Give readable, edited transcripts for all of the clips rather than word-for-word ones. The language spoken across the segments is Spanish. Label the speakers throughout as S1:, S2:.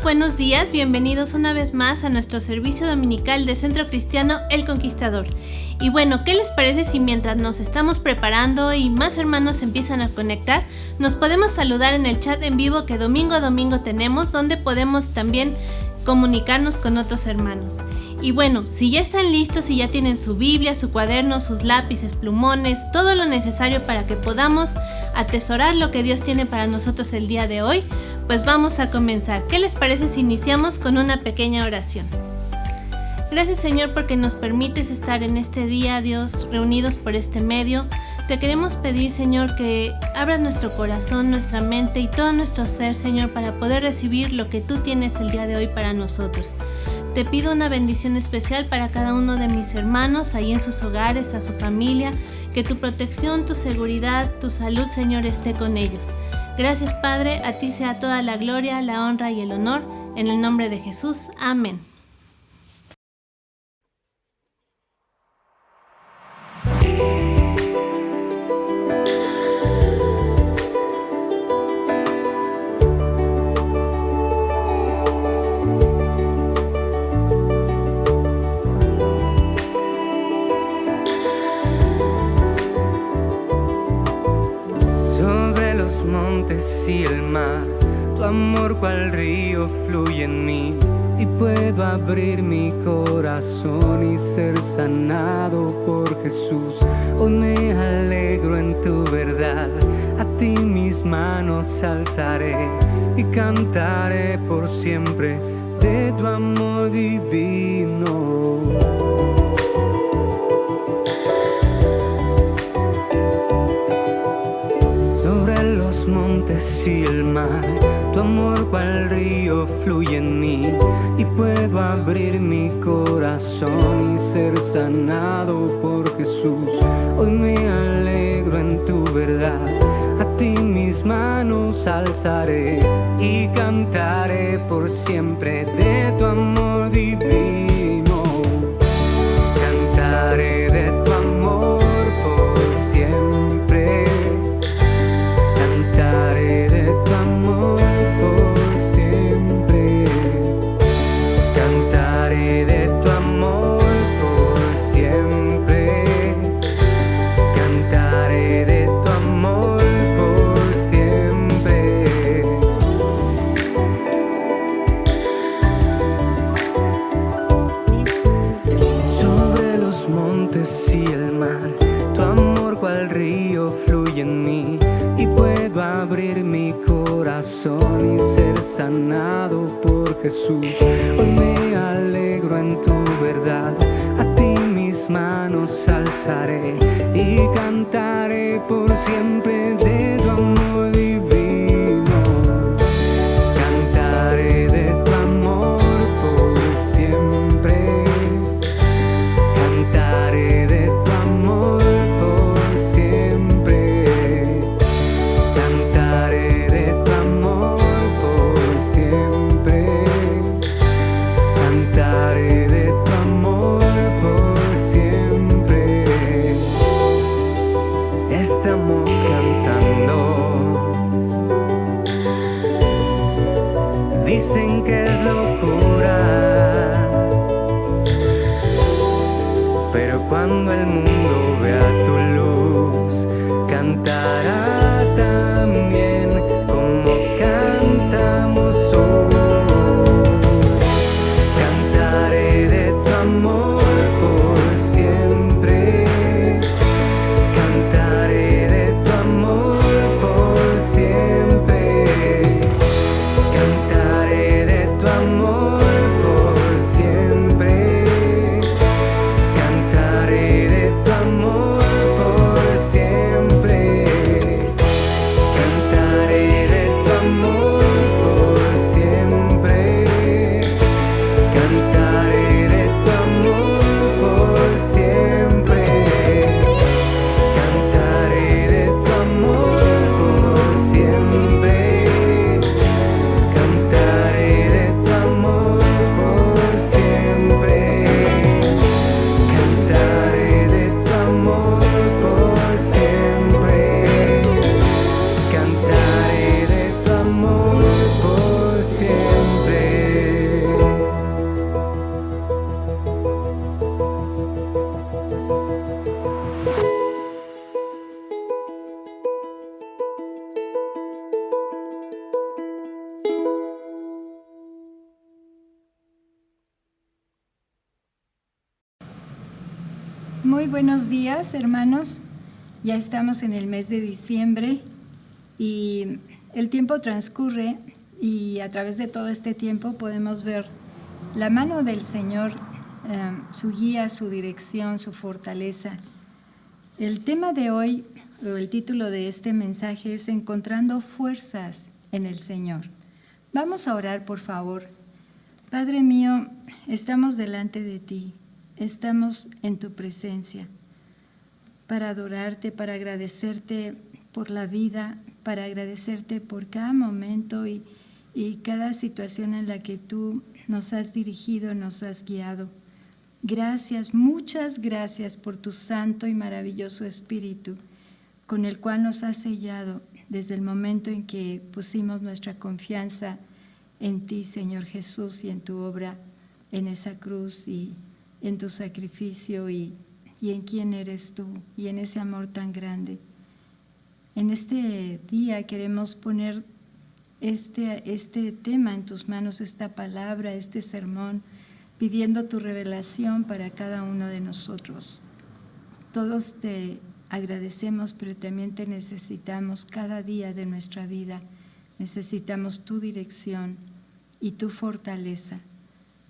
S1: buenos días, bienvenidos una vez más a nuestro servicio dominical de Centro Cristiano El Conquistador. Y bueno, ¿qué les parece si mientras nos estamos preparando y más hermanos empiezan a conectar, nos podemos saludar en el chat en vivo que domingo a domingo tenemos, donde podemos también comunicarnos con otros hermanos? Y bueno, si ya están listos, si ya tienen su Biblia, su cuaderno, sus lápices, plumones, todo lo necesario para que podamos atesorar lo que Dios tiene para nosotros el día de hoy, pues vamos a comenzar. ¿Qué les parece si iniciamos con una pequeña oración? Gracias, Señor, porque nos permites estar en este día, Dios, reunidos por este medio. Te queremos pedir, Señor, que abras nuestro corazón, nuestra mente y todo nuestro ser, Señor, para poder recibir lo que tú tienes el día de hoy para nosotros. Te pido una bendición especial para cada uno de mis hermanos ahí en sus hogares, a su familia, que tu protección, tu seguridad, tu salud, Señor, esté con ellos. Gracias, Padre, a ti sea toda la gloria, la honra y el honor, en el nombre de Jesús. Amén.
S2: Y el mar, tu amor cual río fluye en mí, y puedo abrir mi corazón y ser sanado por Jesús. Hoy me alegro en tu verdad, a ti mis manos alzaré y cantaré por siempre de tu amor divino. Montes y el mar, tu amor cual río fluye en mí, y puedo abrir mi corazón y ser sanado por Jesús. Hoy me alegro en tu verdad, a ti mis manos alzaré y cantaré por siempre de tu amor divino. Cantaré de tu amor por siempre. Cantaré de tu amor por siempre. Cantaré de tu amor por siempre. Cantaré de tu amor por siempre. Sobre los montes y el mar, tu amor cual río fluye en mí, y puedo abrir mi corazón y ser sanado por Jesús. Hoy me alegro en tu verdad, a ti mis manos alzaré y cantaré por siempre de tu amor divino. Cantaré de tu amor por siempre. Cantaré de tu amor por siempre. Cantaré de tu amor por siempre. Cantaré de tu amor por siempre. Estamos cantando. Dicen que es locura, pero cuando el mundo vea tu luz, cantará también como cantamos hoy. Cantaré de tu amor por siempre. Cantaré de tu amor por siempre. Cantaré de tu amor por siempre. Cantaré de tu amor por
S3: Muy buenos días, hermanos. Ya estamos en el mes de diciembre y el tiempo transcurre y a través de todo este tiempo podemos ver la mano del Señor, su guía, su dirección, su fortaleza. El tema de hoy, o el título de este mensaje es Encontrando fuerzas en el Señor. Vamos a orar, por favor. Padre mío, estamos delante de ti. Estamos en tu presencia para adorarte, para agradecerte por la vida, para agradecerte por cada momento y cada situación en la que tú nos has dirigido, nos has guiado. Gracias, muchas gracias por tu santo y maravilloso Espíritu, con el cual nos has sellado desde el momento en que pusimos nuestra confianza en ti, Señor Jesús, y en tu obra en esa cruz y en tu sacrificio y en quién eres tú y en ese amor tan grande. En este día queremos poner este tema en tus manos, esta palabra, este sermón, pidiendo tu revelación para cada uno de nosotros. Todos te agradecemos, pero también te necesitamos cada día de nuestra vida. Necesitamos tu dirección y tu fortaleza.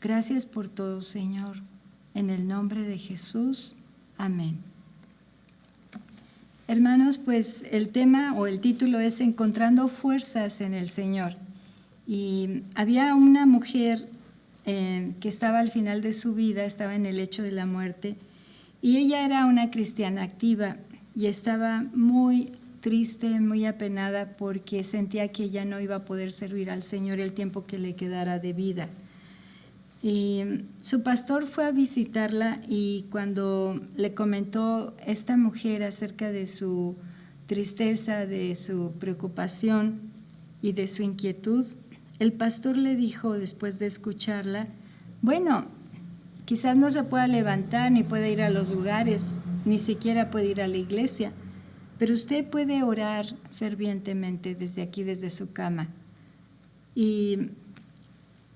S3: Gracias por todo, Señor. En el nombre de Jesús, amén. Hermanos, pues el tema o el título es Encontrando fuerzas en el Señor. Y había una mujer que estaba al final de su vida, estaba en el lecho de la muerte, y ella era una cristiana activa y estaba muy triste, muy apenada porque sentía que ella no iba a poder servir al Señor el tiempo que le quedara de vida. Y su pastor fue a visitarla y cuando le comentó esta mujer acerca de su tristeza, de su preocupación y de su inquietud, el pastor le dijo, después de escucharla, bueno, quizás no se pueda levantar ni pueda ir a los lugares, ni siquiera puede ir a la iglesia, pero usted puede orar fervientemente desde aquí, desde su cama. Y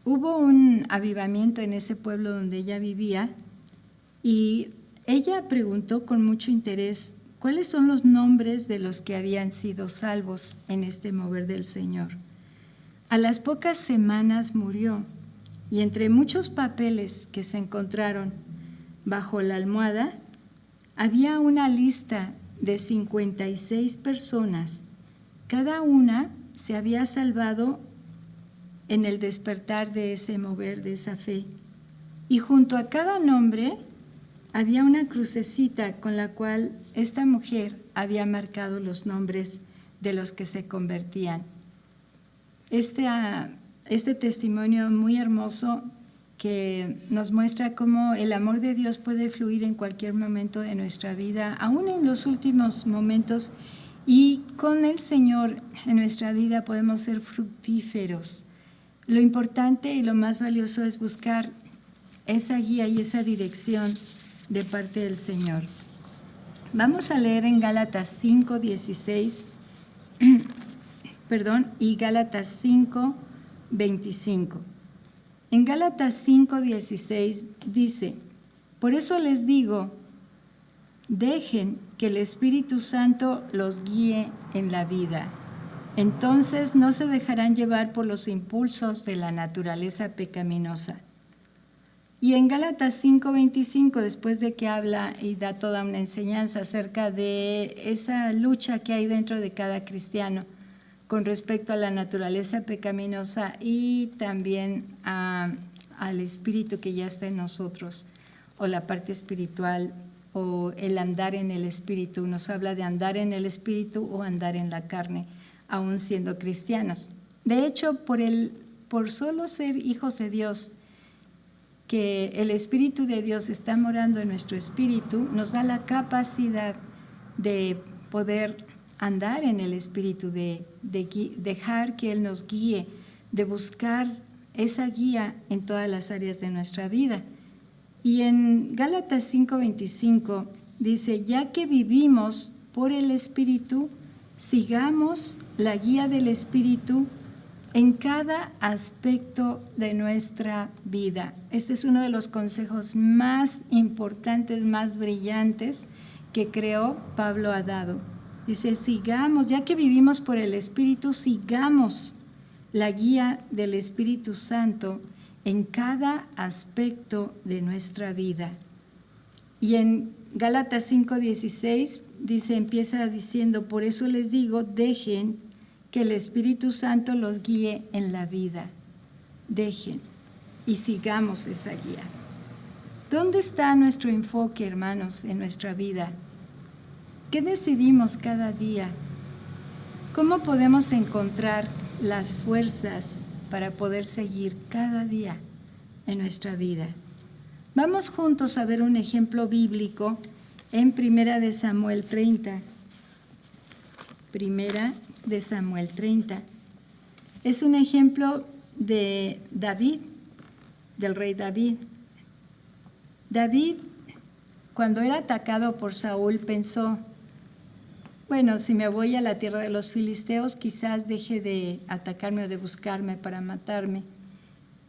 S3: hubo un avivamiento en ese pueblo donde ella vivía y ella preguntó con mucho interés cuáles son los nombres de los que habían sido salvos en este mover del Señor. A las pocas semanas murió y entre muchos papeles que se encontraron bajo la almohada había una lista de 56 personas. Cada una se había salvado en el despertar de ese mover, de esa fe. Y junto a cada nombre había una crucecita con la cual esta mujer había marcado los nombres de los que se convertían. Este testimonio muy hermoso que nos muestra cómo el amor de Dios puede fluir en cualquier momento de nuestra vida, aún en los últimos momentos, y con el Señor en nuestra vida podemos ser fructíferos. Lo importante y lo más valioso es buscar esa guía y esa dirección de parte del Señor. Vamos a leer en Gálatas 5:16 y Gálatas 5:25. En Gálatas 5:16 dice, por eso les digo, dejen que el Espíritu Santo los guíe en la vida. Entonces no se dejarán llevar por los impulsos de la naturaleza pecaminosa. Y en Gálatas 5:25, después de que habla y da toda una enseñanza acerca de esa lucha que hay dentro de cada cristiano con respecto a la naturaleza pecaminosa y también al espíritu que ya está en nosotros, o la parte espiritual, o el andar en el espíritu. Nos habla de andar en el espíritu o andar en la carne, aún siendo cristianos. De hecho, por solo ser hijos de Dios, que el Espíritu de Dios está morando en nuestro espíritu, nos da la capacidad de poder andar en el espíritu, de dejar que Él nos guíe, de buscar esa guía en todas las áreas de nuestra vida. Y en Gálatas 5:25 dice, ya que vivimos por el Espíritu, sigamos la guía del Espíritu en cada aspecto de nuestra vida. Este es uno de los consejos más importantes, más brillantes que creo Pablo ha dado. Dice, sigamos, ya que vivimos por el Espíritu, sigamos la guía del Espíritu Santo en cada aspecto de nuestra vida. Y en Gálatas 5:16 dice, empieza diciendo, por eso les digo, dejen que el Espíritu Santo los guíe en la vida. Dejen y sigamos esa guía. ¿Dónde está nuestro enfoque, hermanos, en nuestra vida? ¿Qué decidimos cada día? ¿Cómo podemos encontrar las fuerzas para poder seguir cada día en nuestra vida? Vamos juntos a ver un ejemplo bíblico en Primera de Samuel 30. Primera de Samuel 30. Es un ejemplo de David, del rey David. David, cuando era atacado por Saúl, pensó, bueno, si me voy a la tierra de los filisteos, quizás deje de atacarme o de buscarme para matarme.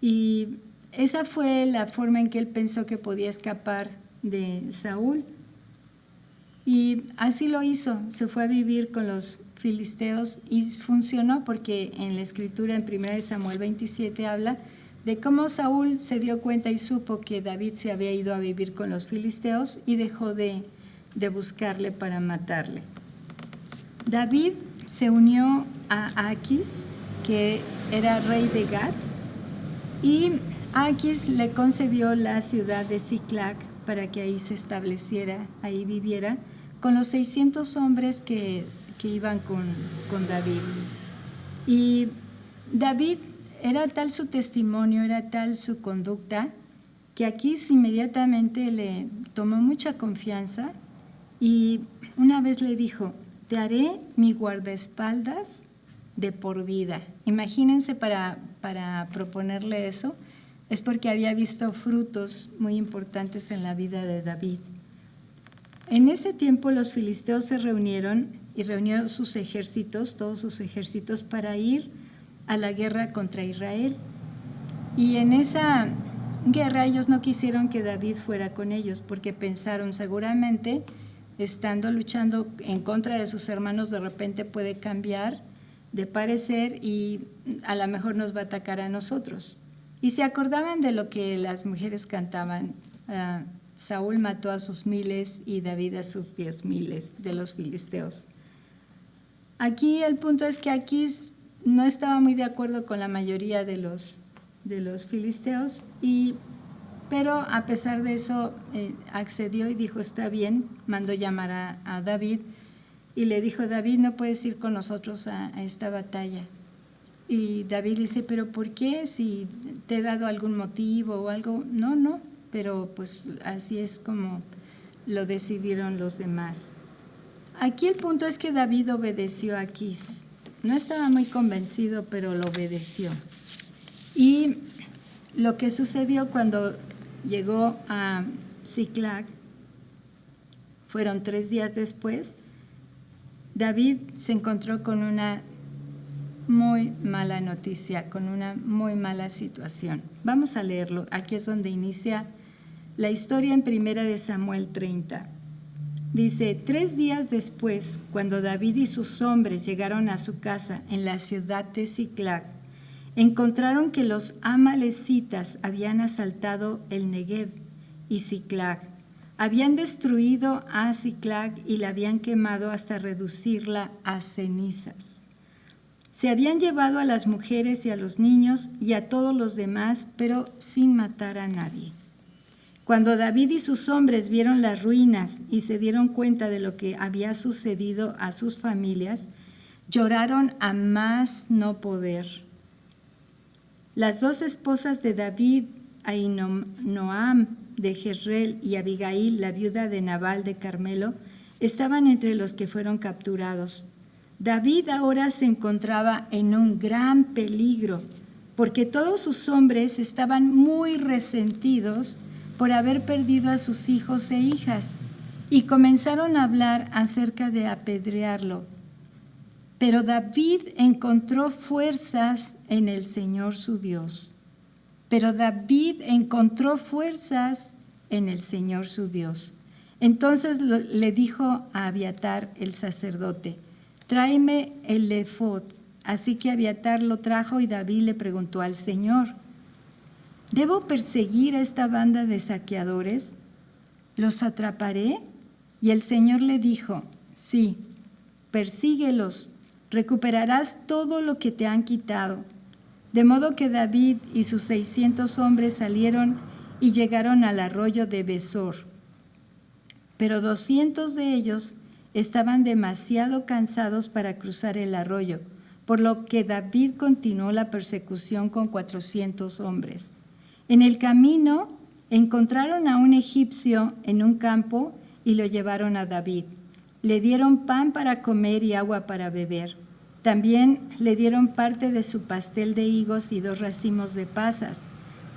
S3: Y esa fue la forma en que él pensó que podía escapar de Saúl. Y así lo hizo, se fue a vivir con los filisteos y funcionó porque en la escritura en 1 Samuel 27 habla de cómo Saúl se dio cuenta y supo que David se había ido a vivir con los filisteos y dejó de buscarle para matarle. David se unió a Aquis, que era rey de Gat, y Aquis le concedió la ciudad de Siclag para que ahí se estableciera, ahí viviera, con los 600 hombres que iban con David. Y David, era tal su testimonio, era tal su conducta, que Aquis inmediatamente le tomó mucha confianza y una vez le dijo, te haré mi guardaespaldas de por vida. Imagínense, para proponerle eso, es porque había visto frutos muy importantes en la vida de David. En ese tiempo los filisteos se reunieron y reunió sus ejércitos, todos sus ejércitos, para ir a la guerra contra Israel. Y en esa guerra ellos no quisieron que David fuera con ellos porque pensaron, seguramente estando luchando en contra de sus hermanos, de repente puede cambiar de parecer y a lo mejor nos va a atacar a nosotros. Y se acordaban de lo que las mujeres cantaban, Saúl mató a sus 1000 y David a sus 10,000 de los filisteos. Aquí el punto es que Aquis no estaba muy de acuerdo con la mayoría de los filisteos, pero a pesar de eso accedió y dijo, está bien, mandó llamar a David y le dijo, David, no puedes ir con nosotros a esta batalla. Y David dice, ¿pero por qué? Si te he dado algún motivo o algo. No, pero pues así es como lo decidieron los demás. Aquí el punto es que David obedeció a Aquis. No estaba muy convencido, pero lo obedeció. Y lo que sucedió cuando llegó a Siclag, fueron 3 días después, David se encontró con una muy mala noticia, con una muy mala situación. Vamos a leerlo. Aquí es donde inicia la historia en 1 Samuel 30. Dice, 3 días después, cuando David y sus hombres llegaron a su casa en la ciudad de Siclag, encontraron que los amalecitas habían asaltado el Negev y Siclag. Habían destruido a Siclag y la habían quemado hasta reducirla a cenizas. Se habían llevado a las mujeres y a los niños y a todos los demás, pero sin matar a nadie. Cuando David y sus hombres vieron las ruinas y se dieron cuenta de lo que había sucedido a sus familias, lloraron a más no poder. Las 2 esposas de David, Ahinoam de Jezreel y Abigail, la viuda de Nabal de Carmelo, estaban entre los que fueron capturados. David ahora se encontraba en un gran peligro, porque todos sus hombres estaban muy resentidos por haber perdido a sus hijos e hijas, y comenzaron a hablar acerca de apedrearlo. Pero David encontró fuerzas en el Señor su Dios. Pero David encontró fuerzas en el Señor su Dios. Entonces le dijo a Abiatar el sacerdote: tráeme el efod. Así que Abiatar lo trajo y David le preguntó al Señor: ¿debo perseguir a esta banda de saqueadores? ¿Los atraparé? Y el Señor le dijo: sí, persíguelos, recuperarás todo lo que te han quitado. De modo que David y sus 600 hombres salieron y llegaron al arroyo de Besor. Pero 200 de ellos estaban demasiado cansados para cruzar el arroyo, por lo que David continuó la persecución con 400 hombres. En el camino encontraron a un egipcio en un campo y lo llevaron a David. Le dieron pan para comer y agua para beber. También le dieron parte de su pastel de higos y 2 racimos de pasas,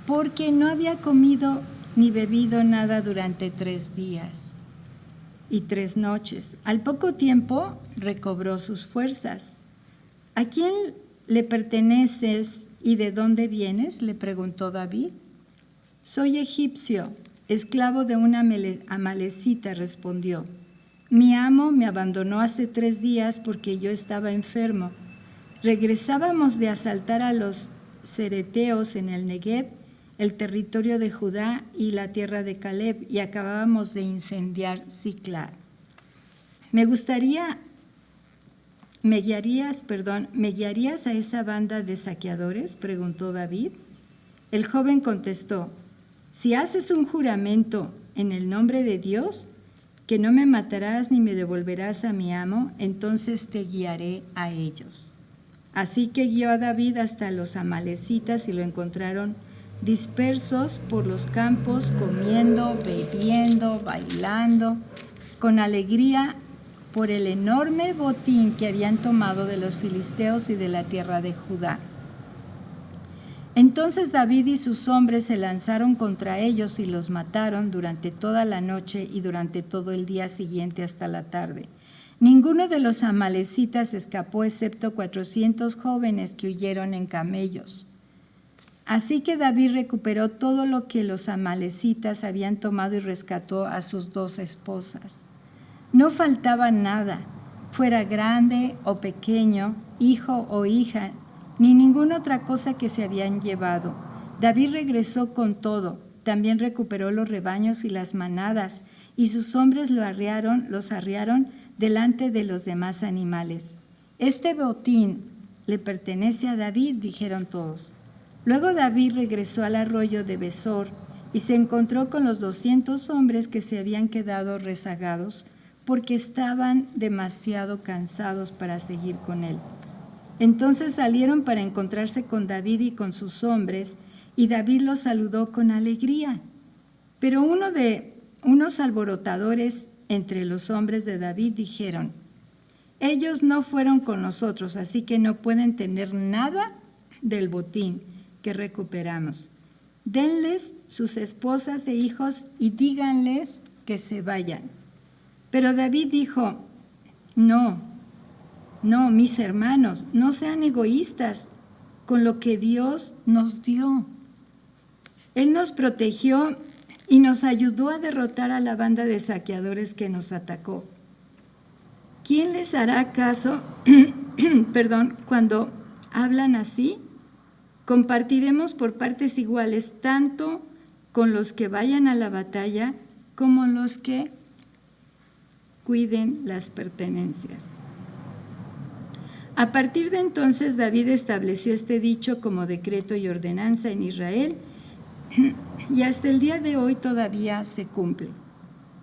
S3: porque no había comido ni bebido nada durante 3 días y 3 noches. Al poco tiempo recobró sus fuerzas. ¿A quién le perteneces y de dónde vienes?, le preguntó David. Soy egipcio, esclavo de una amalecita, respondió. Mi amo me abandonó hace 3 días porque yo estaba enfermo. Regresábamos de asaltar a los cereteos en el Negev, el territorio de Judá y la tierra de Caleb, y acabábamos de incendiar Siclag. ¿Me guiarías a esa banda de saqueadores?, preguntó David. El joven contestó: si haces un juramento en el nombre de Dios, que no me matarás ni me devolverás a mi amo, entonces te guiaré a ellos. Así que guió a David hasta los amalecitas y lo encontraron dispersos por los campos, comiendo, bebiendo, bailando, con alegría por el enorme botín que habían tomado de los filisteos y de la tierra de Judá. Entonces David y sus hombres se lanzaron contra ellos y los mataron durante toda la noche y durante todo el día siguiente hasta la tarde. Ninguno de los amalecitas escapó excepto 400 jóvenes que huyeron en camellos. Así que David recuperó todo lo que los amalecitas habían tomado y rescató a sus 2 esposas. No faltaba nada, fuera grande o pequeño, hijo o hija, ni ninguna otra cosa que se habían llevado. David regresó con todo, también recuperó los rebaños y las manadas, y sus hombres los arriaron delante de los demás animales. Este botín le pertenece a David, dijeron todos. Luego David regresó al arroyo de Besor y se encontró con los 200 hombres que se habían quedado rezagados porque estaban demasiado cansados para seguir con él. Entonces salieron para encontrarse con David y con sus hombres, y David los saludó con alegría. Pero unos alborotadores entre los hombres de David dijeron: ellos no fueron con nosotros, así que no pueden tener nada del botín que recuperamos. Denles sus esposas e hijos y díganles que se vayan. Pero David dijo: no, mis hermanos, no sean egoístas con lo que Dios nos dio. Él nos protegió y nos ayudó a derrotar a la banda de saqueadores que nos atacó. ¿Quién les hará caso cuando hablan así? Compartiremos por partes iguales tanto con los que vayan a la batalla como los que cuiden las pertenencias. A partir de entonces David estableció este dicho como decreto y ordenanza en Israel, y hasta el día de hoy todavía se cumple.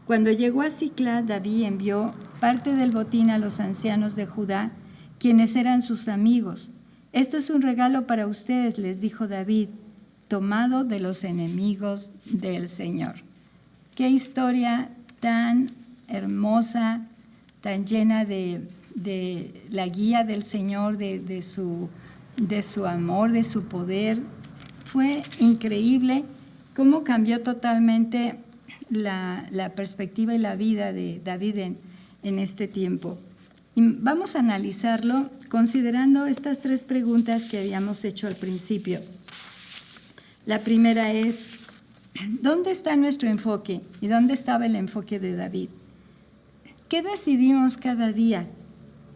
S3: Cuando llegó a Siclag, David envió parte del botín a los ancianos de Judá, quienes eran sus amigos. Esto es un regalo para ustedes, les dijo David, tomado de los enemigos del Señor. Qué historia tan hermosa, tan llena de la guía del Señor, de su amor, de su poder. Fue increíble cómo cambió totalmente la perspectiva y la vida de David en este tiempo. Y vamos a analizarlo considerando estas 3 preguntas que habíamos hecho al principio. La primera es, ¿dónde está nuestro enfoque? ¿Y dónde estaba el enfoque de David? ¿Qué decidimos cada día?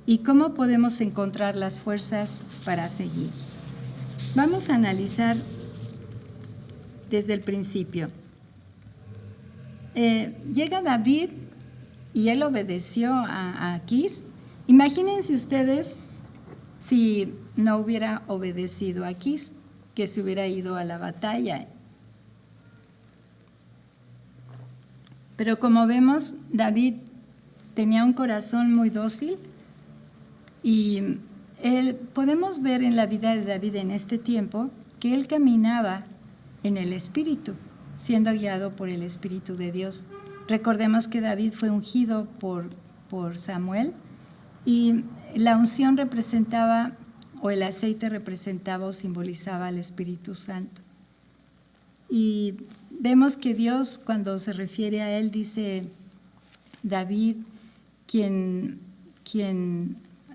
S3: ¿Y cómo podemos encontrar las fuerzas para seguir? Vamos a analizar desde el principio. Llega David y él obedeció a Aquís. Imagínense ustedes si no hubiera obedecido a Aquís, que se hubiera ido a la batalla. Pero como vemos, David tenía un corazón muy dócil y podemos ver en la vida de David en este tiempo que él caminaba en el Espíritu, siendo guiado por el Espíritu de Dios. Recordemos que David fue ungido por Samuel y la unción representaba, o el aceite representaba o simbolizaba al Espíritu Santo. Y vemos que Dios, cuando se refiere a él, dice, David, quien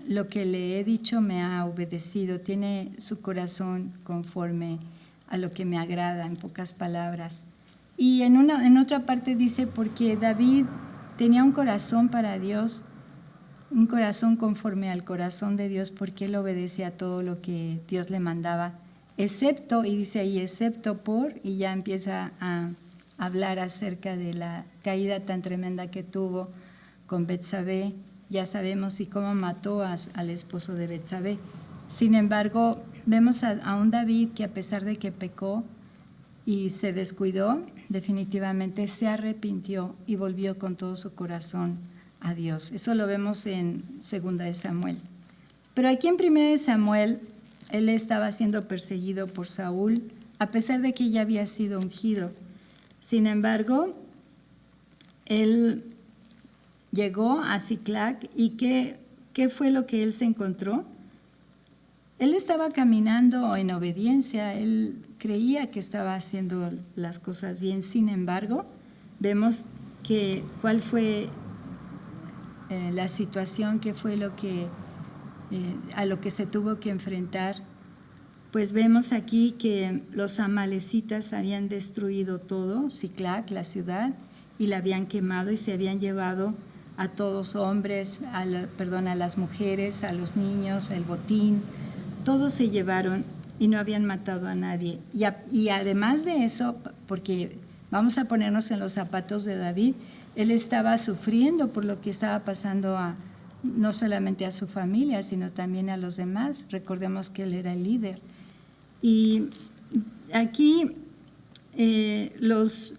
S3: lo que le he dicho me ha obedecido, tiene su corazón conforme a lo que me agrada, en pocas palabras. Y en otra parte dice, porque David tenía un corazón para Dios, un corazón conforme al corazón de Dios, porque él obedecía a todo lo que Dios le mandaba, excepto, y dice ahí, excepto por, y ya empieza a hablar acerca de la caída tan tremenda que tuvo con Betsabé, ya sabemos, y cómo mató al esposo de Betsabé. Sin embargo, vemos a un David que a pesar de que pecó y se descuidó, definitivamente se arrepintió y volvió con todo su corazón a Dios. Eso lo vemos en 2 de Samuel. Pero aquí en 1 de Samuel, él estaba siendo perseguido por Saúl, a pesar de que ya había sido ungido. Sin embargo, él llegó a Siclac y ¿qué fue lo que él se encontró? Él estaba caminando en obediencia, él creía que estaba haciendo las cosas bien. Sin embargo, vemos que cuál fue la situación, qué fue lo que a lo que se tuvo que enfrentar. Pues vemos aquí que los amalecitas habían destruido todo, Siclac, la ciudad, y la habían quemado y se habían llevado a todos hombres, a las mujeres, a los niños, el botín, todos se llevaron y no habían matado a nadie. Y además de eso, porque vamos a ponernos en los zapatos de David, él estaba sufriendo por lo que estaba pasando no solamente a su familia, sino también a los demás. Recordemos que él era el líder. Y aquí los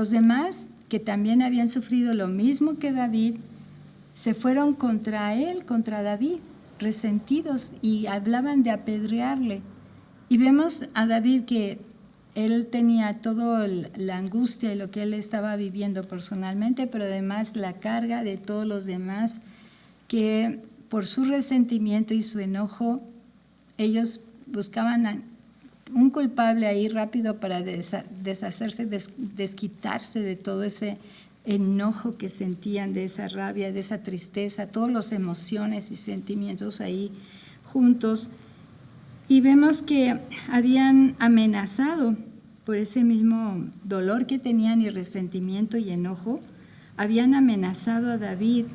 S3: demás, que también habían sufrido lo mismo que David, se fueron contra él, contra David, resentidos, y hablaban de apedrearle. Y vemos a David que él tenía toda la angustia y lo que él estaba viviendo personalmente, pero además la carga de todos los demás, que por su resentimiento y su enojo, ellos buscaban un culpable ahí rápido para deshacerse, desquitarse de todo ese enojo que sentían, de esa rabia, de esa tristeza, todas las emociones y sentimientos ahí juntos. Y vemos que habían amenazado por ese mismo dolor que tenían y resentimiento y enojo, habían amenazado a David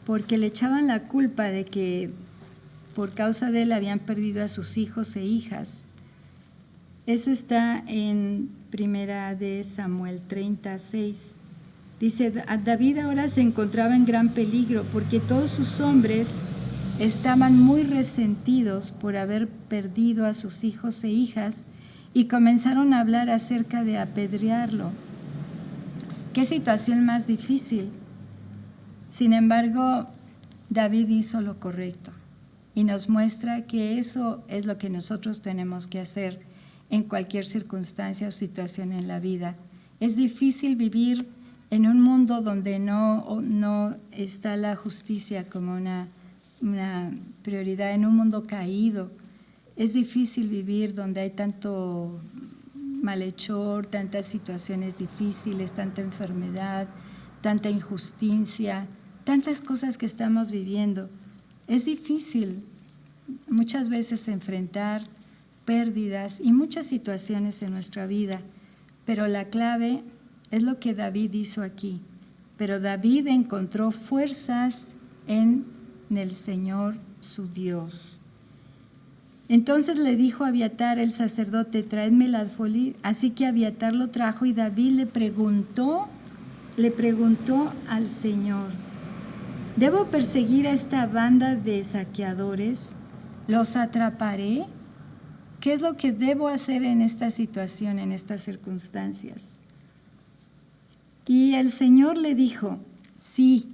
S3: porque le echaban la culpa de que por causa de él habían perdido a sus hijos e hijas. Eso está en 1 de Samuel 36. Dice, David ahora se encontraba en gran peligro porque todos sus hombres estaban muy resentidos por haber perdido a sus hijos e hijas y comenzaron a hablar acerca de apedrearlo. Qué situación más difícil. Sin embargo, David hizo lo correcto y nos muestra que eso es lo que nosotros tenemos que hacer en cualquier circunstancia o situación en la vida. Es difícil vivir en un mundo donde no está la justicia como una prioridad, en un mundo caído. Es difícil vivir donde hay tanto malhechor, tantas situaciones difíciles, tanta enfermedad, tanta injusticia, tantas cosas que estamos viviendo. Es difícil muchas veces enfrentar pérdidas y muchas situaciones en nuestra vida, pero la clave es lo que David hizo aquí. Pero David encontró fuerzas en el Señor su Dios. Entonces le dijo a Abiatar el sacerdote: traedme el alfolí. Así que Abiatar lo trajo y David le preguntó al Señor: ¿debo perseguir a esta banda de saqueadores? ¿Los atraparé? ¿Qué es lo que debo hacer en esta situación, en estas circunstancias? Y el Señor le dijo: sí,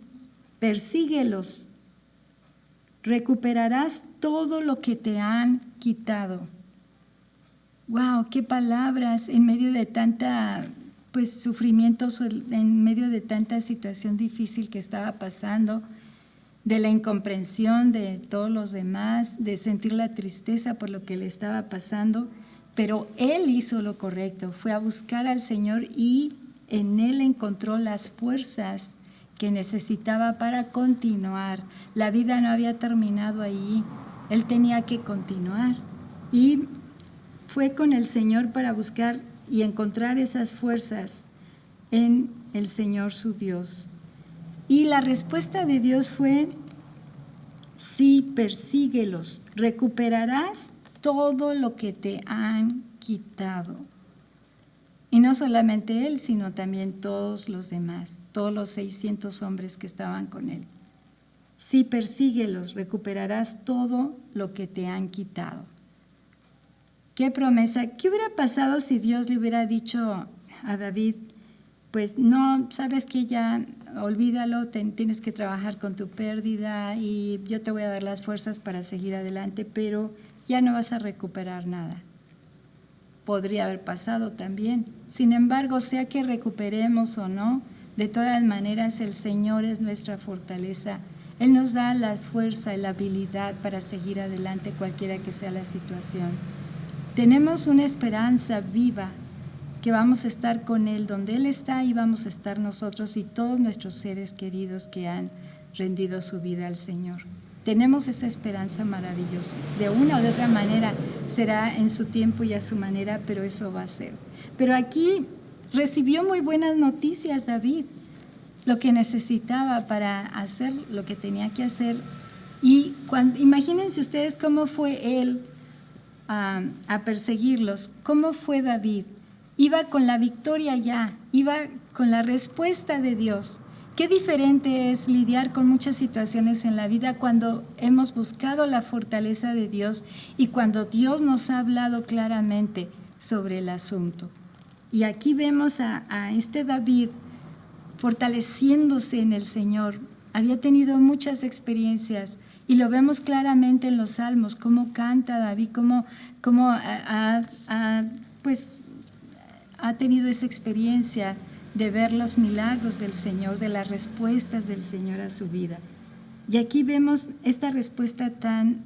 S3: persíguelos. Recuperarás todo lo que te han quitado. ¡Wow! ¡Qué palabras! En medio de tanta sufrimientos, en medio de tanta situación difícil que estaba pasando, de la incomprensión de todos los demás, de sentir la tristeza por lo que le estaba pasando, pero él hizo lo correcto, fue a buscar al Señor y en él encontró las fuerzas que necesitaba para continuar. La vida no había terminado ahí, él tenía que continuar. Y fue con el Señor para buscar y encontrar esas fuerzas en el Señor su Dios. Y la respuesta de Dios fue: sí, persíguelos, recuperarás todo lo que te han quitado. Y no solamente él, sino también todos los demás, todos los 600 hombres que estaban con él. Sí, persíguelos, recuperarás todo lo que te han quitado. ¿Qué promesa? ¿Qué hubiera pasado si Dios le hubiera dicho a David: pues no, sabes que ya olvídalo, tienes que trabajar con tu pérdida y yo te voy a dar las fuerzas para seguir adelante, pero ya no vas a recuperar nada? Podría haber pasado también. Sin embargo, sea que recuperemos o no, de todas maneras el Señor es nuestra fortaleza. Él nos da la fuerza y la habilidad para seguir adelante cualquiera que sea la situación. Tenemos una esperanza viva que vamos a estar con Él, donde Él está y vamos a estar nosotros y todos nuestros seres queridos que han rendido su vida al Señor. Tenemos esa esperanza maravillosa. De una o de otra manera será en su tiempo y a su manera, pero eso va a ser. Pero aquí recibió muy buenas noticias David, lo que necesitaba para hacer lo que tenía que hacer. Y imagínense ustedes cómo fue él a perseguirlos, cómo fue David. Iba con la victoria ya, iba con la respuesta de Dios. Qué diferente es lidiar con muchas situaciones en la vida cuando hemos buscado la fortaleza de Dios y cuando Dios nos ha hablado claramente sobre el asunto. Y aquí vemos a este David fortaleciéndose en el Señor. Había tenido muchas experiencias y lo vemos claramente en los Salmos, cómo canta David, cómo ha tenido esa experiencia de ver los milagros del Señor, de las respuestas del Señor a su vida. Y aquí vemos esta respuesta tan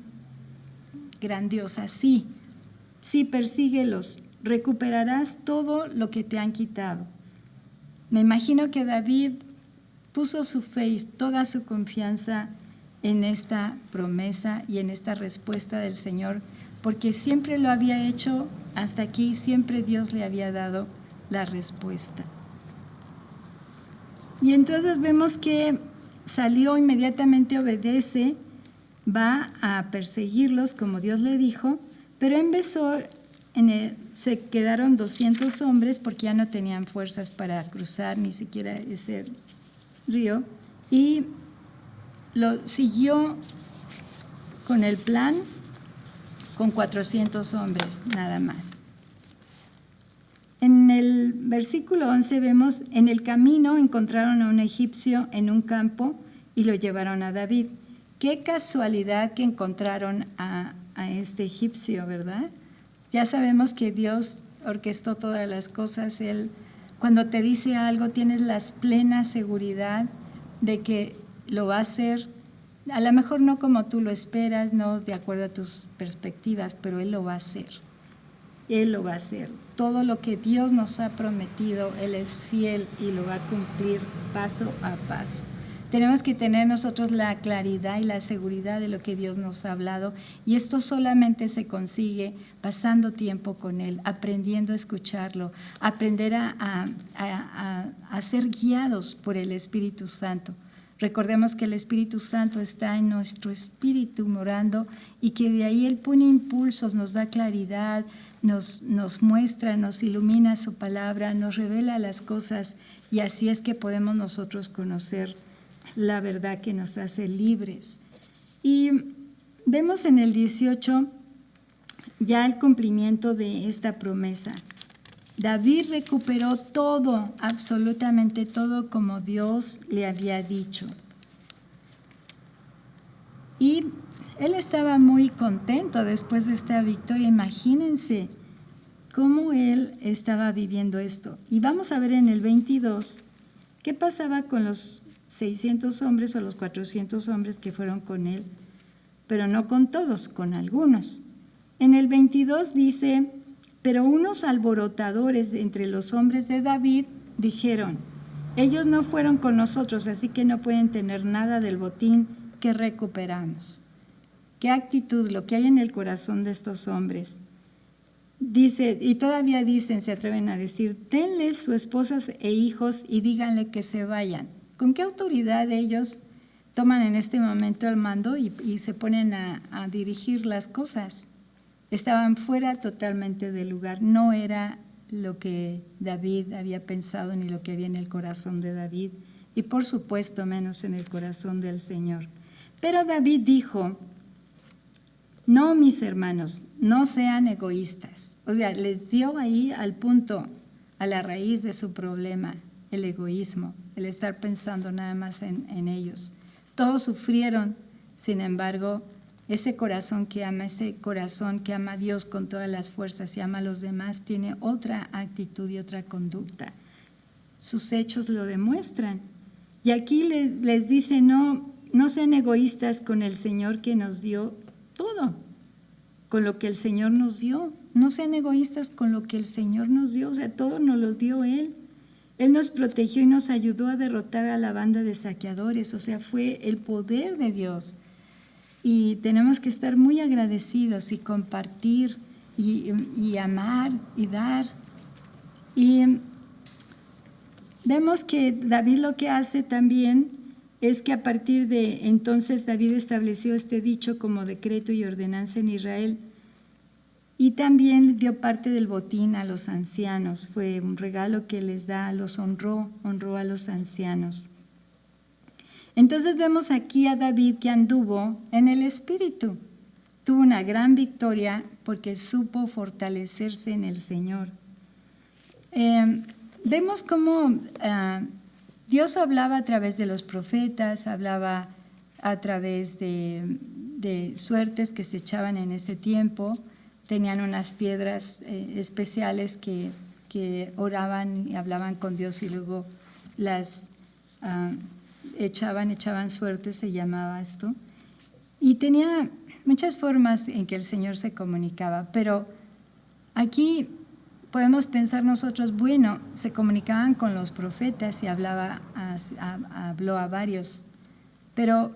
S3: grandiosa: sí, persíguelos, recuperarás todo lo que te han quitado. Me imagino que David puso su fe y toda su confianza en esta promesa y en esta respuesta del Señor, porque siempre lo había hecho hasta aquí, siempre Dios le había dado la respuesta. Y entonces vemos que salió, inmediatamente obedece, va a perseguirlos como Dios le dijo, pero empezó, se quedaron 200 hombres porque ya no tenían fuerzas para cruzar ni siquiera ese río, y lo siguió con el plan con 400 hombres nada más. En el versículo 11 vemos: en el camino encontraron a un egipcio en un campo y lo llevaron a David. Qué casualidad que encontraron a este egipcio, ¿verdad? Ya sabemos que Dios orquestó todas las cosas. Él, cuando te dice algo, tienes la plena seguridad de que lo va a hacer. A lo mejor no como tú lo esperas, no de acuerdo a tus perspectivas, pero Él lo va a hacer. Él lo va a hacer. Todo lo que Dios nos ha prometido, Él es fiel y lo va a cumplir paso a paso. Tenemos que tener nosotros la claridad y la seguridad de lo que Dios nos ha hablado, y esto solamente se consigue pasando tiempo con Él, aprendiendo a escucharlo, aprender a ser guiados por el Espíritu Santo. Recordemos que el Espíritu Santo está en nuestro espíritu morando, y que de ahí Él pone impulsos, nos da claridad, nos muestra, nos ilumina su palabra, nos revela las cosas, y así es que podemos nosotros conocer la verdad que nos hace libres. Y vemos en el 18 ya el cumplimiento de esta promesa. David recuperó todo, absolutamente todo, como Dios le había dicho. Y él estaba muy contento después de esta victoria. Imagínense cómo él estaba viviendo esto. Y vamos a ver en el 22 qué pasaba con los 600 hombres o los 400 hombres que fueron con él, pero no con todos, con algunos. En el 22 dice: pero unos alborotadores entre los hombres de David dijeron: ellos no fueron con nosotros, así que no pueden tener nada del botín que recuperamos. ¿Qué actitud, lo que hay en el corazón de estos hombres? Dice, y todavía dicen, se atreven a decir: denles sus esposas e hijos y díganle que se vayan. ¿Con qué autoridad ellos toman en este momento el mando y se ponen a dirigir las cosas? Estaban fuera totalmente del lugar. No era lo que David había pensado ni lo que había en el corazón de David, y por supuesto menos en el corazón del Señor. Pero David dijo: no, mis hermanos, no sean egoístas. O sea, les dio ahí al punto, a la raíz de su problema, el egoísmo, el estar pensando nada más en ellos. Todos sufrieron, sin embargo, ese corazón que ama a Dios con todas las fuerzas y ama a los demás, tiene otra actitud y otra conducta. Sus hechos lo demuestran. Y aquí les dice: no sean egoístas con el Señor que nos dio todo, con lo que el Señor nos dio. No sean egoístas con lo que el Señor nos dio, o sea, todo nos lo dio Él. Él nos protegió y nos ayudó a derrotar a la banda de saqueadores, o sea, fue el poder de Dios. Y tenemos que estar muy agradecidos y compartir y amar y dar. Y vemos que David lo que hace también es que a partir de entonces David estableció este dicho como decreto y ordenanza en Israel, y también dio parte del botín a los ancianos. Fue un regalo que les da, los honró a los ancianos. Entonces vemos aquí a David que anduvo en el Espíritu. Tuvo una gran victoria porque supo fortalecerse en el Señor. Vemos cómo Dios hablaba a través de los profetas, hablaba a través de suertes que se echaban en ese tiempo. Tenían unas piedras especiales que oraban y hablaban con Dios, y luego las echaban suertes, se llamaba esto. Y tenía muchas formas en que el Señor se comunicaba, pero aquí podemos pensar nosotros, bueno, se comunicaban con los profetas y habló a varios, pero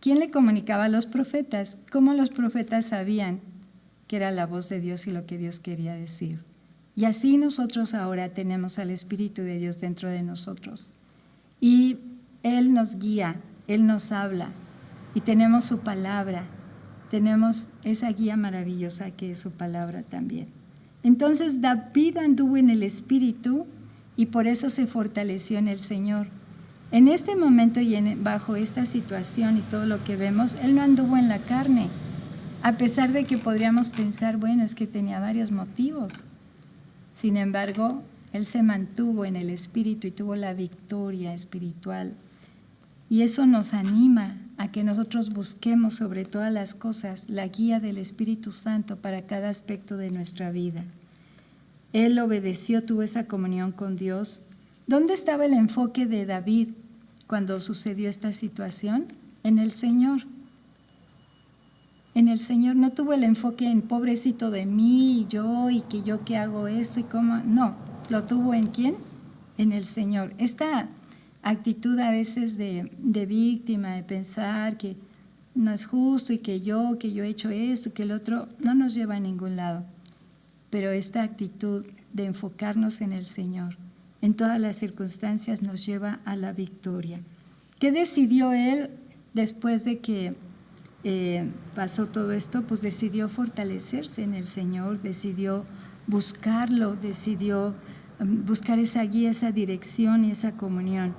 S3: ¿quién le comunicaba a los profetas? ¿Cómo los profetas sabían que era la voz de Dios y lo que Dios quería decir? Y así nosotros ahora tenemos al Espíritu de Dios dentro de nosotros, y Él nos guía, Él nos habla, y tenemos su palabra, tenemos esa guía maravillosa que es su palabra también. Entonces David anduvo en el Espíritu y por eso se fortaleció en el Señor. En este momento y bajo esta situación y todo lo que vemos, él no anduvo en la carne, a pesar de que podríamos pensar, bueno, es que tenía varios motivos. Sin embargo, él se mantuvo en el Espíritu y tuvo la victoria espiritual. Y eso nos anima a que nosotros busquemos sobre todas las cosas la guía del Espíritu Santo para cada aspecto de nuestra vida. Él obedeció, tuvo esa comunión con Dios. ¿Dónde estaba el enfoque de David cuando sucedió esta situación? En el Señor. En el Señor. No tuvo el enfoque en pobrecito de mí y que yo que hago esto y cómo. No, lo tuvo ¿en quién? En el Señor. Esta actitud a veces de víctima, de pensar que no es justo y que yo he hecho esto, que el otro, no nos lleva a ningún lado. Pero esta actitud de enfocarnos en el Señor, en todas las circunstancias, nos lleva a la victoria. ¿Qué decidió él después de que pasó todo esto? Pues decidió fortalecerse en el Señor, decidió buscarlo, decidió buscar esa guía, esa dirección y esa comunión.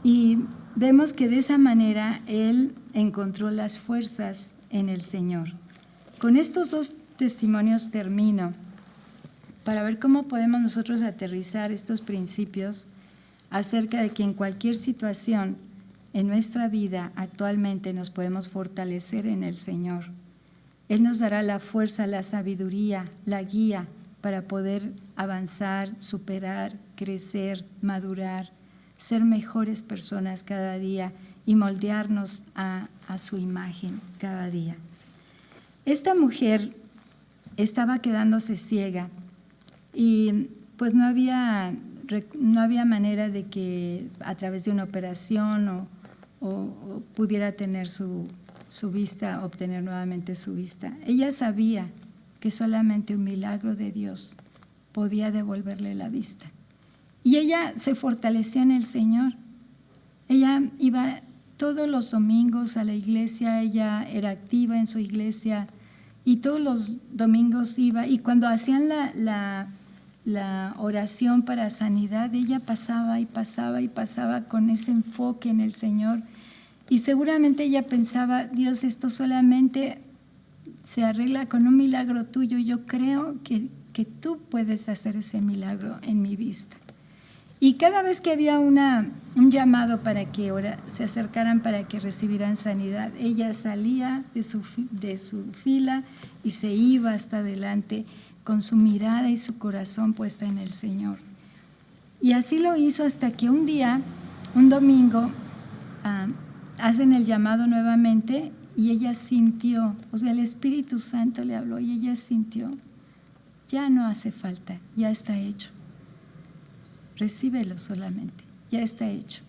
S3: Y vemos que de esa manera él encontró las fuerzas en el Señor. Con estos dos testimonios termino para ver cómo podemos nosotros aterrizar estos principios acerca de que en cualquier situación en nuestra vida actualmente nos podemos fortalecer en el Señor. Él nos dará la fuerza, la sabiduría, la guía para poder avanzar, superar, crecer, madurar, ser mejores personas cada día y moldearnos a su imagen cada día. Esta mujer estaba quedándose ciega y pues no había manera de que a través de una operación o pudiera tener su vista, obtener nuevamente su vista. Ella sabía que solamente un milagro de Dios podía devolverle la vista. Y ella se fortaleció en el Señor. Ella iba todos los domingos a la iglesia, ella era activa en su iglesia y todos los domingos iba, y cuando hacían la oración para sanidad, ella pasaba y pasaba y pasaba con ese enfoque en el Señor. Y seguramente ella pensaba, Dios, esto solamente se arregla con un milagro tuyo. Yo creo que tú puedes hacer ese milagro en mi vista. Y cada vez que había un llamado para que se acercaran para que recibieran sanidad, ella salía de su fila y se iba hasta adelante con su mirada y su corazón puesta en el Señor. Y así lo hizo hasta que un día, un domingo, hacen el llamado nuevamente y ella sintió, o sea, el Espíritu Santo le habló y ella sintió, ya no hace falta, ya está hecho. Recíbelo solamente, ya está hecho.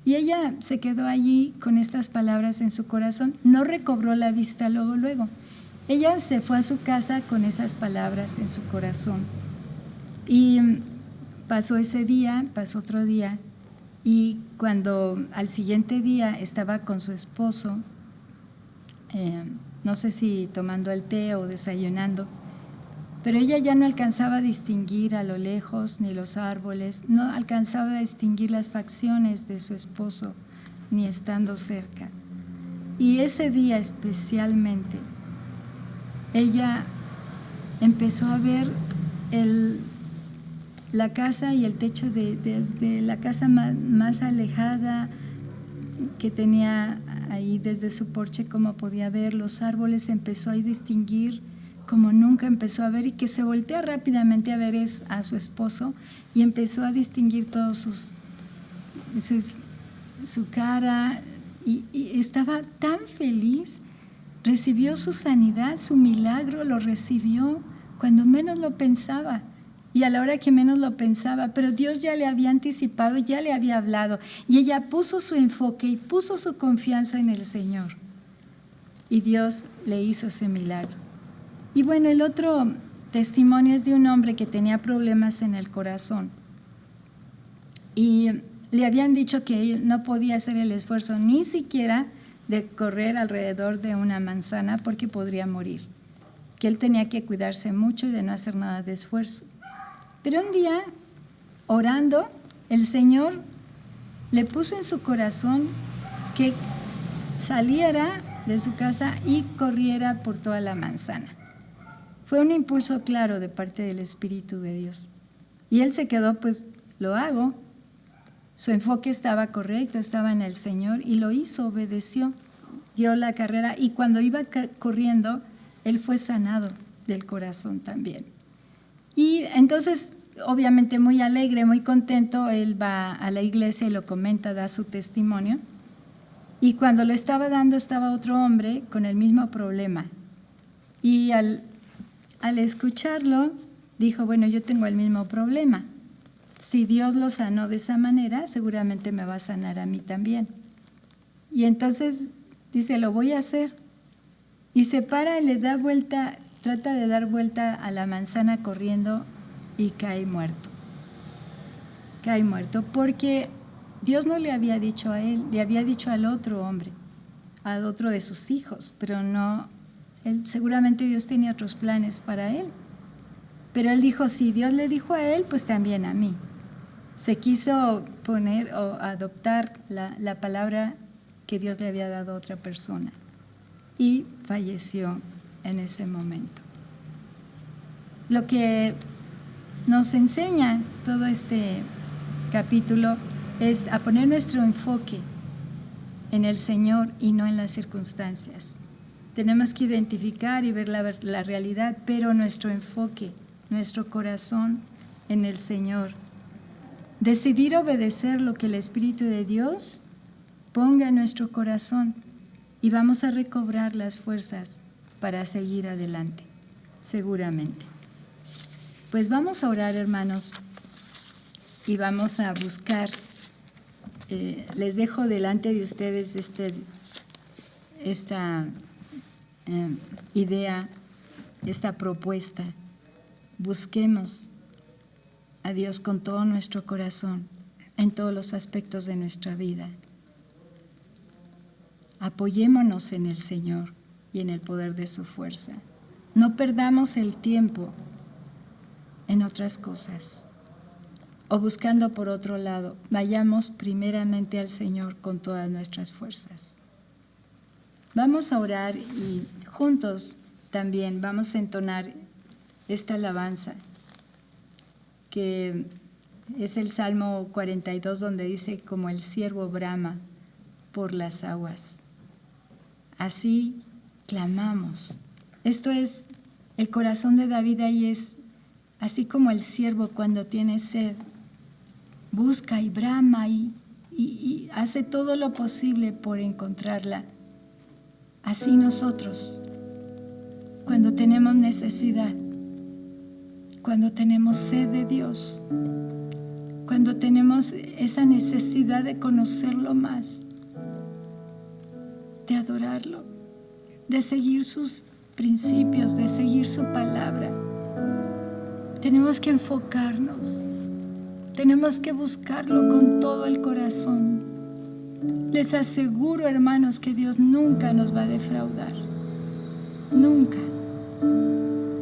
S3: Y ella se quedó allí con estas palabras en su corazón, no recobró la vista luego. Ella se fue a su casa con esas palabras en su corazón. Y pasó ese día, pasó otro día, y cuando al siguiente día estaba con su esposo, no sé si tomando el té o desayunando, pero ella ya no alcanzaba a distinguir a lo lejos ni los árboles, no alcanzaba a distinguir las facciones de su esposo, ni estando cerca. Y ese día especialmente, ella empezó a ver la casa y el techo desde la casa más alejada que tenía ahí desde su porche, como podía ver los árboles, empezó a distinguir como nunca empezó a ver, y que se voltea rápidamente a ver a su esposo y empezó a distinguir todos su cara y estaba tan feliz. Recibió su sanidad, su milagro, lo recibió cuando menos lo pensaba y a la hora que menos lo pensaba, pero Dios ya le había anticipado, ya le había hablado, y ella puso su enfoque y puso su confianza en el Señor, y Dios le hizo ese milagro. Y bueno, el otro testimonio es de un hombre que tenía problemas en el corazón y le habían dicho que él no podía hacer el esfuerzo ni siquiera de correr alrededor de una manzana porque podría morir, que él tenía que cuidarse mucho y de no hacer nada de esfuerzo. Pero un día, orando, el Señor le puso en su corazón que saliera de su casa y corriera por toda la manzana. Fue un impulso claro de parte del Espíritu de Dios. Y él se quedó, pues, lo hago. Su enfoque estaba correcto, estaba en el Señor y lo hizo, obedeció, dio la carrera, y cuando iba corriendo, él fue sanado del corazón también. Y entonces, obviamente muy alegre, muy contento, él va a la iglesia y lo comenta, da su testimonio. Y cuando lo estaba dando, estaba otro hombre con el mismo problema. Y al escucharlo, dijo, bueno, yo tengo el mismo problema. si Dios lo sanó de esa manera, seguramente me va a sanar a mí también. Y entonces dice, lo voy a hacer. Y se para y le da vuelta, trata de dar vuelta a la manzana corriendo y cae muerto. Cae muerto porque Dios no le había dicho a él, le había dicho al otro hombre, al otro de sus hijos, pero no, seguramente Dios tenía otros planes para él. Pero él dijo, si Dios le dijo a él, pues también a mí. Se quiso poner o adoptar la palabra que Dios le había dado a otra persona y falleció en ese momento. Lo que nos enseña todo este capítulo es a poner nuestro enfoque en el Señor y no en las circunstancias. Tenemos que identificar y ver la realidad, pero nuestro enfoque, nuestro corazón en el Señor. Decidir obedecer lo que el Espíritu de Dios ponga en nuestro corazón y vamos a recobrar las fuerzas para seguir adelante, seguramente. Pues vamos a orar, hermanos, y vamos a buscar. Les dejo delante de ustedes esta idea, esta propuesta. Busquemos a Dios con todo nuestro corazón en todos los aspectos de nuestra vida. Apoyémonos en el Señor y en el poder de su fuerza. No perdamos el tiempo en otras cosas o buscando por otro lado. Vayamos primeramente al Señor con todas nuestras fuerzas. Vamos a orar y juntos también vamos a entonar esta alabanza, que es el Salmo 42, donde dice, como el ciervo brama por las aguas, así clamamos. Esto es el corazón de David, ahí es así como el ciervo cuando tiene sed, busca y brama y hace todo lo posible por encontrarla. Así nosotros, cuando tenemos necesidad, cuando tenemos sed de Dios, cuando tenemos esa necesidad de conocerlo más, de adorarlo, de seguir sus principios, de seguir su palabra, tenemos que enfocarnos, tenemos que buscarlo con todo el corazón. Les aseguro, hermanos, que Dios nunca nos va a defraudar, nunca,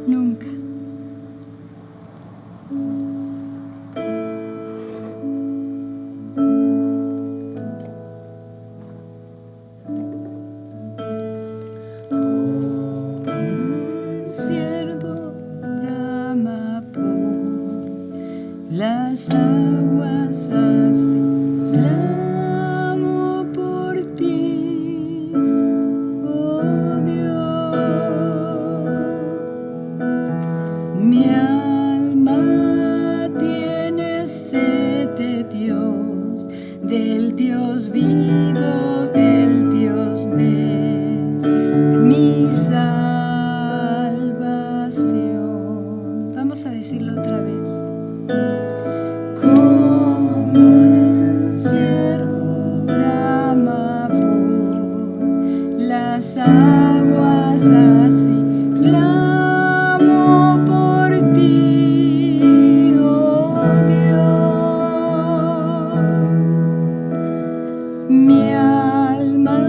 S3: nunca. Las aguas así clamo por ti, oh Dios. Mi alma tiene sed de Dios, del Dios vivo, del Dios de mi salvación. Vamos a decirlo otra vez. Las aguas así clamo por ti, oh Dios. Mi alma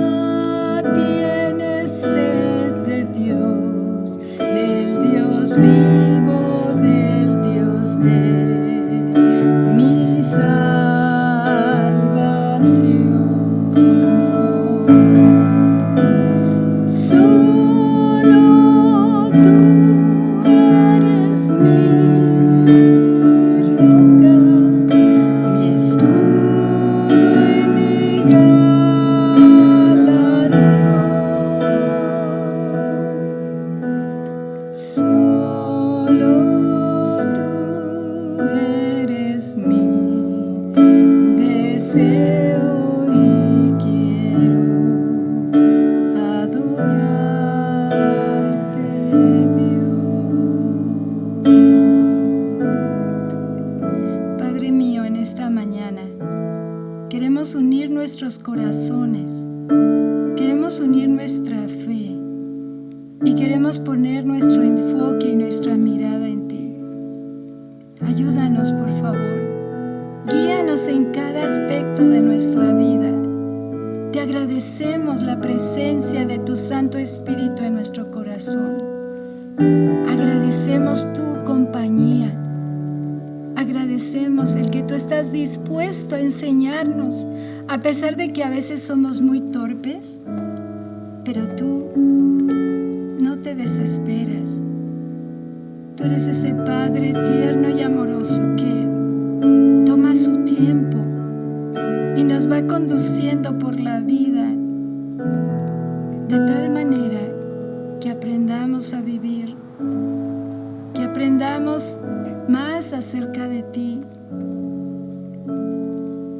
S3: tiene sed de Dios, del Dios vivo, del Dios de mi salvación. Padre mío, queremos unir nuestros corazones, queremos unir nuestra fe y queremos poner nuestro enfoque y nuestra mirada en ti. Ayúdanos, por favor. Guíanos en cada aspecto de nuestra vida. Te agradecemos la presencia de tu Santo Espíritu en nuestro corazón. Agradecemos tu compañía. Agradecemos el que tú estás dispuesto a enseñarnos, a pesar de que a veces somos muy torpes, pero tú no te desesperas. Tú eres ese Padre tierno y amoroso que toma su tiempo y nos va conduciendo por la vida de tal manera que aprendamos a vivir, que aprendamos más acerca de ti.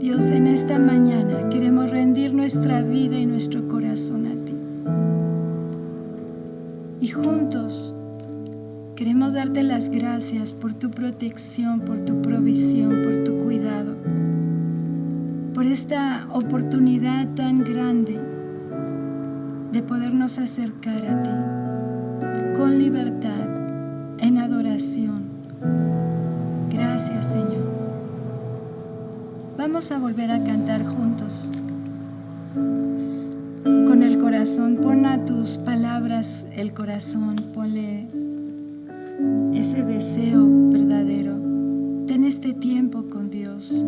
S3: Dios, en esta mañana queremos rendir nuestra vida y nuestro corazón a ti. Y juntos queremos darte las gracias por tu protección, por tu provisión, por tu cuidado, por esta oportunidad tan grande de podernos acercar a ti con libertad, en adoración. Gracias, Señor. Vamos a volver a cantar juntos. Con el corazón, pon a tus palabras el corazón, ponle ese deseo verdadero. Ten este tiempo con Dios.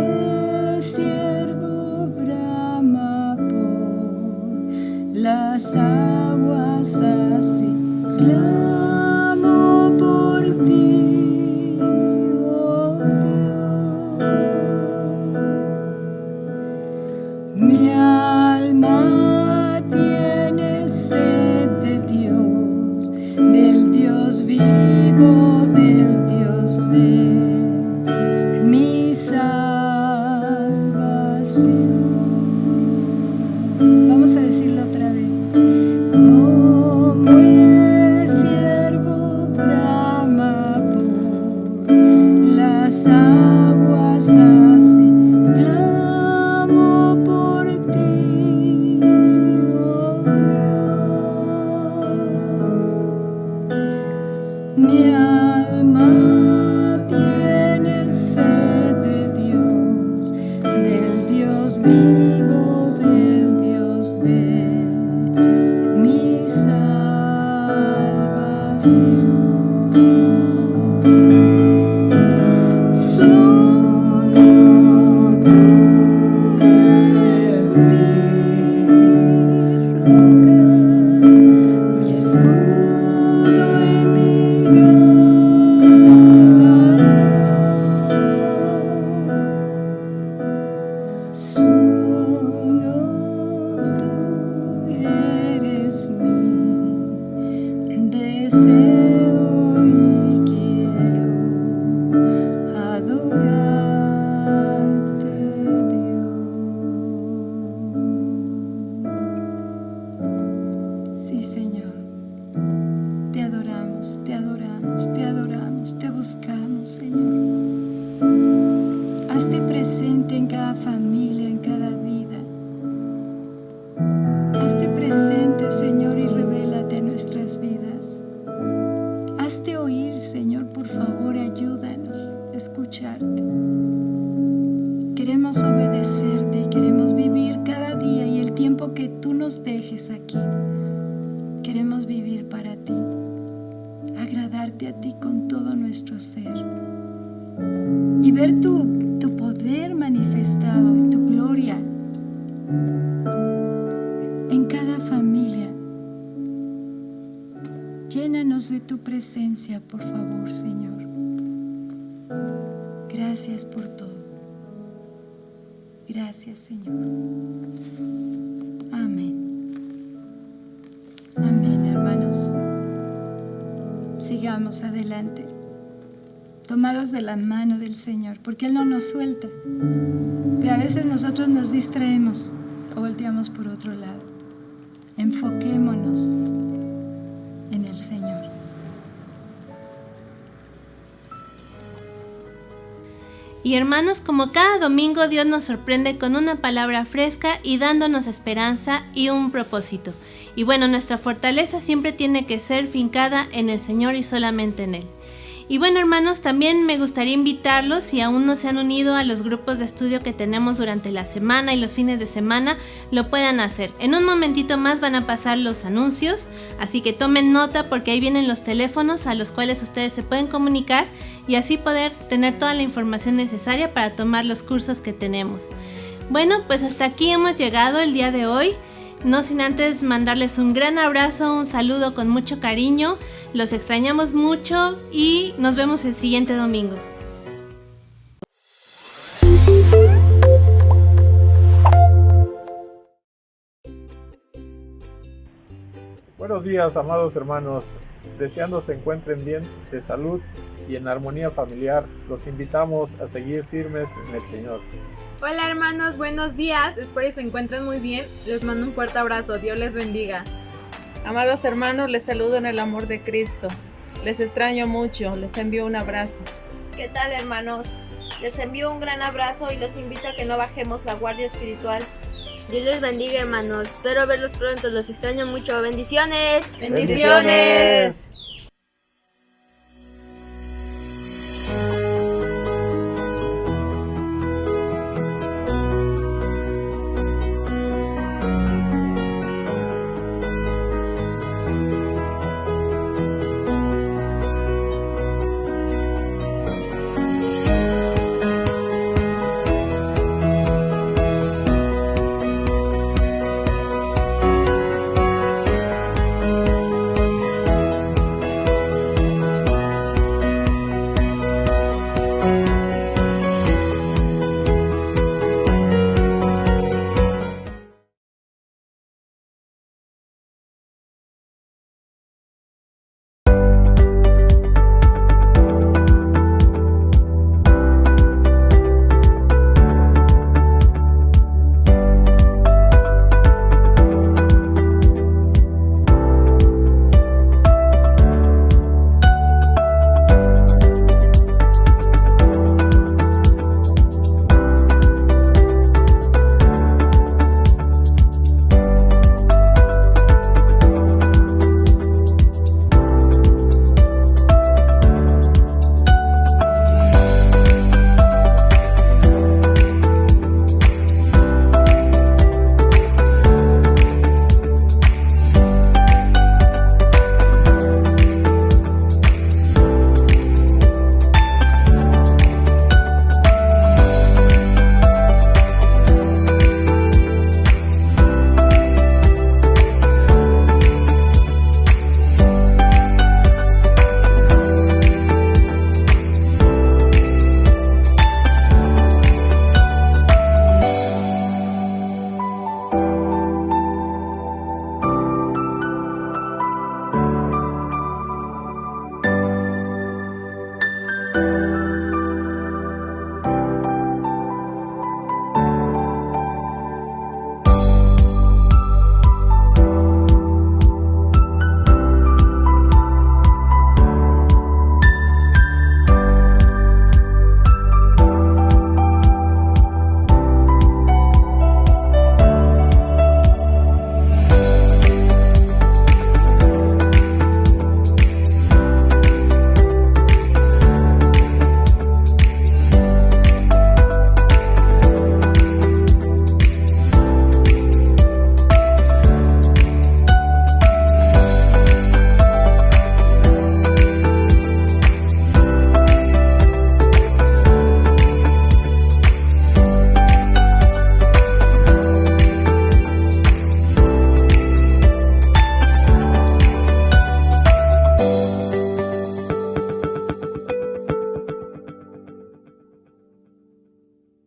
S3: El siervo brama por las aguas así, clamo por ti, oh Dios. Mi alma tiene sed de Dios, del Dios vivo, del Dios de mi salvación. Vamos a decirlo otra vez. Como el siervo brama por las aguas así, clamo por ti, oh Dios. Mi alma tiene sed de Dios, del Dios vivo, del Dios de mi salvación. Solo tú eres mi roca, mi escudo y mi galardón. Solo tú eres mi deseo y quiero adorarte, Dios. Sí, Señor, te adoramos, te adoramos, te adoramos, te buscamos, Señor. Hazte presente en cada familia, en cada vida. Hazte presente, Señor, y revélate a nuestras vidas. Hazte oír, Señor, por favor, ayúdanos a escucharte. Queremos obedecerte y queremos vivir cada día y el tiempo que tú nos dejes aquí. Queremos vivir para ti, agradarte a ti con todo nuestro ser y ver tu poder manifestado y tu gloria en cada familia. Llénanos de tu presencia, por favor, Señor. Gracias por todo. Gracias, Señor. Amén. Amén, hermanos. Sigamos adelante, tomados de la mano del Señor, porque Él no nos suelta. Pero a veces nosotros nos distraemos o volteamos por otro lado. Enfoquémonos en el Señor.
S1: Y hermanos, como cada domingo Dios nos sorprende con una palabra fresca y dándonos esperanza y un propósito. Y bueno, nuestra fortaleza siempre tiene que ser fincada en el Señor y solamente en Él. Y bueno, hermanos, también me gustaría invitarlos, si aún no se han unido a los grupos de estudio que tenemos durante la semana y los fines de semana, lo puedan hacer. En un momentito más van a pasar los anuncios, así que tomen nota porque ahí vienen los teléfonos a los cuales ustedes se pueden comunicar y así poder tener toda la información necesaria para tomar los cursos que tenemos. Bueno, pues hasta aquí hemos llegado el día de hoy. No sin antes mandarles un gran abrazo, un saludo con mucho cariño. Los extrañamos mucho y nos vemos el siguiente domingo.
S4: Buenos días, amados hermanos. Deseando se encuentren bien, de salud y en armonía familiar, los invitamos a seguir firmes en el Señor.
S5: Hola hermanos, buenos días, espero que se encuentren muy bien, les mando un fuerte abrazo, Dios les bendiga.
S6: Amados hermanos, les saludo en el amor de Cristo, les extraño mucho, les envío un abrazo.
S7: ¿Qué tal hermanos? Les envío un gran abrazo y los invito a que no bajemos la guardia espiritual.
S8: Dios les bendiga hermanos, espero verlos pronto, los extraño mucho, bendiciones.
S5: ¡Bendiciones!